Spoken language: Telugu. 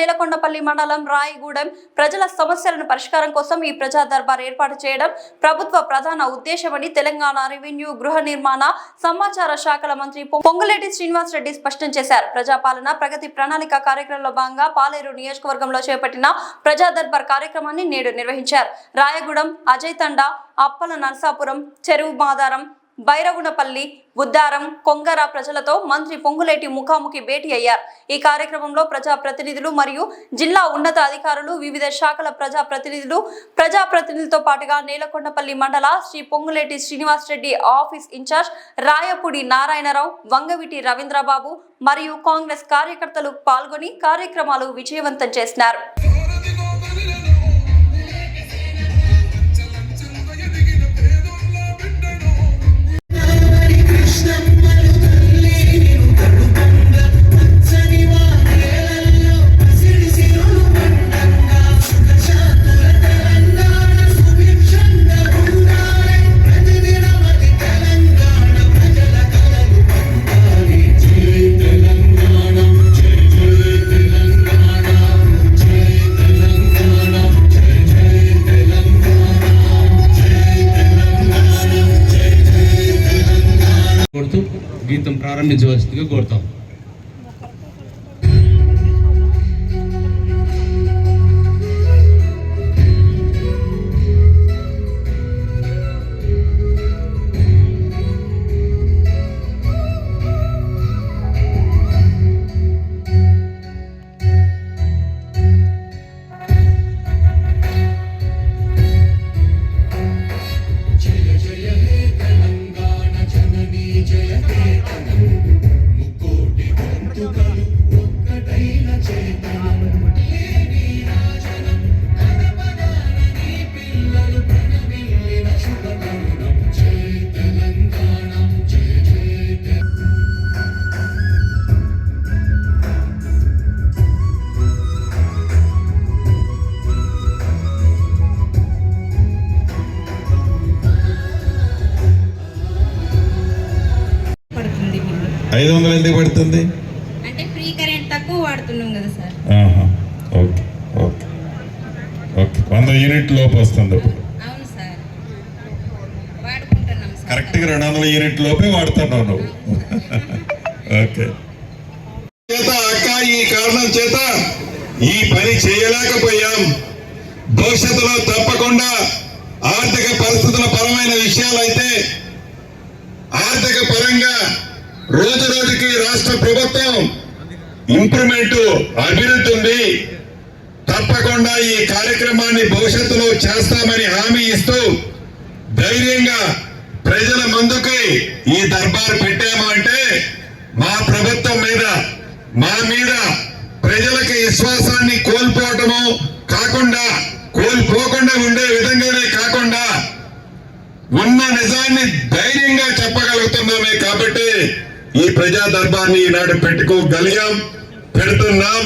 నేలకొండపల్లి మండలం రాయగూడెం ప్రజల సమస్యలను పరిష్కారం కోసం ఈ ప్రజా దర్బార్ ఏర్పాటు చేయడం ప్రభుత్వ ప్రధాన ఉద్దేశమని తెలంగాణ రెవెన్యూ గృహ నిర్మాణ సమాచార శాఖల మంత్రి పొంగులేటి శ్రీనివాస్ రెడ్డి స్పష్టం చేశారు. ప్రజాపాలన ప్రగతి ప్రణాళిక కార్యక్రమంలో భాగంగా పాలేరు నియోజకవర్గంలో చేపట్టిన ప్రజా దర్బార్ కార్యక్రమాన్ని నేడు నిర్వహించారు. రాయగూడెం, అజయ్ తండా, అప్పల నర్సాపురం, చెరువు మాదారం, బైరగునపల్లి, బుద్దారం, కొంగర ప్రజలతో మంత్రి పొంగులేటి ముఖాముఖి భేటీ అయ్యారు. ఈ కార్యక్రమంలో ప్రజాప్రతినిధులు మరియు జిల్లా ఉన్నత అధికారులు, వివిధ శాఖల ప్రజాప్రతినిధులతో పాటుగా నేలకొండపల్లి మండల శ్రీ పొంగులేటి శ్రీనివాస్ రెడ్డి ఆఫీస్ ఇన్ఛార్జ్ రాయపూడి నారాయణరావు, వంగవిటి రవీంద్రబాబు మరియు కాంగ్రెస్ కార్యకర్తలు పాల్గొని కార్యక్రమాలు విజయవంతం చేసినారు. గీతం ప్రారంభించవలసిందిగా కోరుతాం. ఎందుకు పడుతుంది అంటే ఫ్రీ కరెంట్ తక్కువ వాడుతున్నాం కదా sir. Okay okay okay 100 unit లోపు వస్తుంది. అవును సార్, వాడుకుంటున్నాం సార్. కరెక్ట్గా 200 యూనిట్ లోపే వాడుతున్నావు నువ్వు. ఓకే అక్క, ఈ కారణం చేత ఈ పని చేయలేకపోయాం. భవిష్యత్తులో తప్పకుండా ఆర్థిక పరిస్థితుల పరమైన విషయాలైతే ఆర్థిక పరంగా రోజు రోజుకి రాష్ట్ర ప్రభుత్వం ఇంప్రూవ్మెంట్ అభివృద్ధి ఉంది. తప్పకుండా ఈ కార్యక్రమాన్ని భవిష్యత్తులో చేస్తామని హామీ ఇస్తూ ధైర్యంగా ప్రజల ముందుకి ఈ దర్బార్ పెట్టాము. అంటే మా ప్రభుత్వం మీద, మా మీద ప్రజలకి విశ్వాసాన్ని కోల్పోకుండా ఉండే విధంగానే కాకుండా ఉన్న నిజాన్ని ధైర్యంగా చెప్పగలుగుతున్నామే. కాబట్టి ఈ ప్రజా దర్బార్ని ఈనాడు పెట్టుకోగలిగాం, పెడుతున్నాం.